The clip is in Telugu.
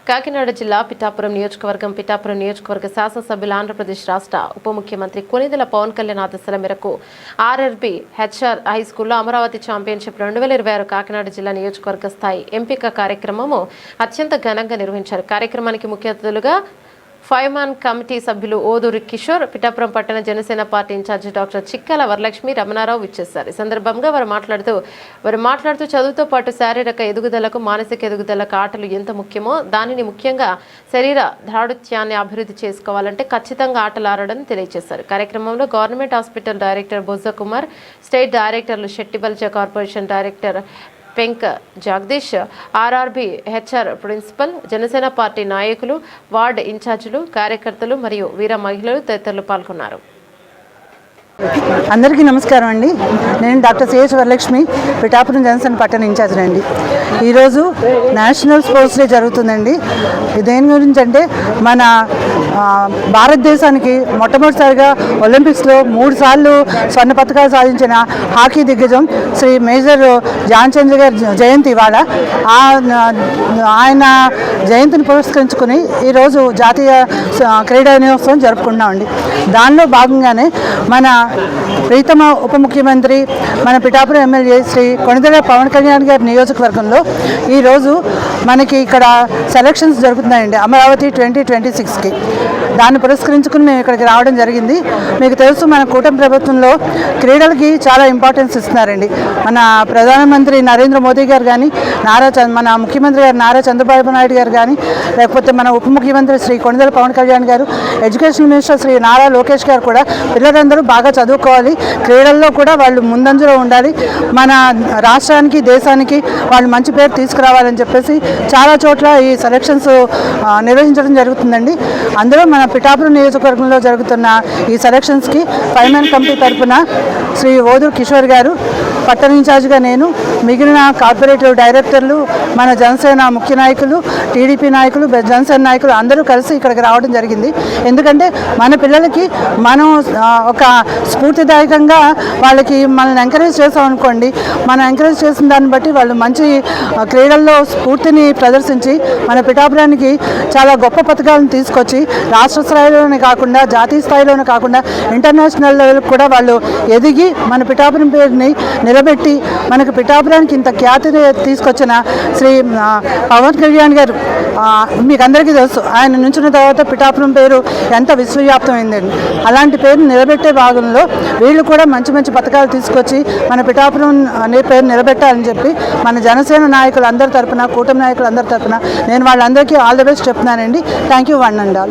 కాకినాడ జిల్లా పిఠాపురం నియోజకవర్గం పిఠాపురం నియోజకవర్గ శాసనసభ్యులు ఆంధ్రప్రదేశ్ రాష్ట్ర ఉప ముఖ్యమంత్రి కొనిదెల పవన్ కళ్యాణ్ ఆదేశాల మేరకు ఆర్ఆర్బీ హెచ్ఆర్ హైస్కూల్లో అమరావతి ఛాంపియన్షిప్ 2026 కాకినాడ జిల్లా నియోజకవర్గ స్థాయి ఎంపిక కార్యక్రమము అత్యంత ఘనంగా నిర్వహించారు. కార్యక్రమానికి ముఖ్య అతిథులుగా 5-man కమిటీ సభ్యులు ఓదూరి కిషోర్, పిఠాపురం పట్టణ Janasena party incharge doctor చిక్కల Varalakshmi, Ramanarao విచ్చేశారు. ఈ సందర్భంగా వారు మాట్లాడుతూ చదువుతో పాటు శారీరక ఎదుగుదలకు మానసిక ఎదుగుదలకు ఆటలు ఎంత ముఖ్యమో దానిని ముఖ్యంగా శరీర దారుఢ్యాన్ని అభివృద్ధి చేసుకోవాలంటే ఖచ్చితంగా ఆటలు ఆడడం తెలియజేశారు. కార్యక్రమంలో government hospital director Bojja Kumar, state డైరెక్టర్లు శెట్టిబల్జ కార్పొరేషన్ డైరెక్టర్ పెంక్ Jagadish, RRB HR principal, Janasena party నాయకులు, వార్డు ఇన్ఛార్జీలు, కార్యకర్తలు మరియు వీర మహిళలు తదితరులు పాల్గొన్నారు. అందరికీ నమస్కారం అండి. నేను డాక్టర్ సిహెచ్ వరలక్ష్మి, పిఠాపురం జనసేన పట్టణ ఇన్ఛార్జ్ అండి. ఈరోజు నేషనల్ స్పోర్ట్స్ డే జరుగుతుందండి. దేని గురించి అంటే మన భారతదేశానికి మొట్టమొదటిసారిగా ఒలింపిక్స్లో 3 సార్లు స్వర్ణ పథకాలు సాధించిన హాకీ దిగ్గజం శ్రీ మేజర్ ధ్యాన్ చంద్ గారి జయంతి ఇవాళ. ఆయన జయంతిని పురస్కరించుకుని ఈరోజు జాతీయ క్రీడా దినోత్సవం జరుపుకుంటున్నామండి. దానిలో భాగంగానే మన ప్రీతమ ఉప ముఖ్యమంత్రి, మన పిఠాపురం ఎమ్మెల్యే శ్రీ కొనిదెల పవన్ కళ్యాణ్ గారి నియోజకవర్గంలో ఈరోజు మనకి ఇక్కడ సెలక్షన్స్ జరుగుతున్నాయండి అమరావతి 2026కి. దాన్ని పురస్కరించుకుని మేము ఇక్కడికి రావడం జరిగింది. మీకు తెలుసు, మన కూటమి ప్రభుత్వంలో క్రీడలకి చాలా ఇంపార్టెన్స్ ఇస్తున్నారండి. మన ప్రధానమంత్రి నరేంద్ర మోదీ గారు కానీ, మన ముఖ్యమంత్రి గారు నారా చంద్రబాబు నాయుడు గారు కానీ, లేకపోతే మన ఉప ముఖ్యమంత్రి శ్రీ కొనిదెల పవన్ కళ్యాణ్ గారు, ఎడ్యుకేషన్ మినిస్టర్ శ్రీ నారా లోకేష్ గారు కూడా పిల్లలందరూ బాగా చదువుకోవాలి, క్రీడల్లో కూడా వాళ్ళు ముందంజలో ఉండాలి, మన రాష్ట్రానికి దేశానికి వాళ్ళు మంచి పేరు తీసుకురావాలని చెప్పేసి చాలా చోట్ల ఈ సెలక్షన్స్ నిర్వహించడం జరుగుతుందండి. అందులో మన పిఠాపురం నియోజకవర్గంలో జరుగుతున్న ఈ సెలక్షన్స్కి 5-man కమిటీ తరఫున శ్రీ ఓదూరి కిషోర్ గారు, పట్టణ ఇన్ఛార్జిగా నేను, మిగిలిన కార్పొరేటివ్ డైరెక్టర్లు, మన జనసేన ముఖ్య నాయకులు, టీడీపీ నాయకులు, జనసేన నాయకులు అందరూ కలిసి ఇక్కడికి రావడం జరిగింది. ఎందుకంటే మన పిల్లలకి మనం ఒక స్ఫూర్తిదాయకంగా వాళ్ళకి మనల్ని ఎంకరేజ్ చేసామనుకోండి, మనం ఎంకరేజ్ చేసిన దాన్ని బట్టి వాళ్ళు మంచి క్రీడల్లో స్ఫూర్తిని ప్రదర్శించి మన పిఠాపురానికి చాలా గొప్ప పథకాలను తీసుకొచ్చి రాష్ట్ర స్థాయిలోనే కాకుండా జాతీయ స్థాయిలోనే కాకుండా ఇంటర్నేషనల్ లెవెల్కి కూడా వాళ్ళు ఎదిగి మన పిఠాపురం పేరుని నిలబెట్టి మనకు పిఠాపురానికి ఇంత ఖ్యాతిని తీసుకొచ్చిన శ్రీ పవన్ కళ్యాణ్ గారు, మీకు అందరికీ తెలుసు, ఆయన నుంచిన తర్వాత పిఠాపురం పేరు ఎంత విశ్వవ్యాప్తమైందండి. అలాంటి పేరు నిలబెట్టే భాగంలో వీళ్ళు కూడా మంచి మంచి పథకాలు తీసుకొచ్చి మన పిఠాపురం అనే పేరు నిలబెట్టాలని చెప్పి మన జనసేన నాయకులు అందరి తరఫున, కూటమి నాయకులు అందరి తరఫున నేను వాళ్ళందరికీ ఆల్ ది బెస్ట్ చెప్తున్నానండి. Thank you one and all.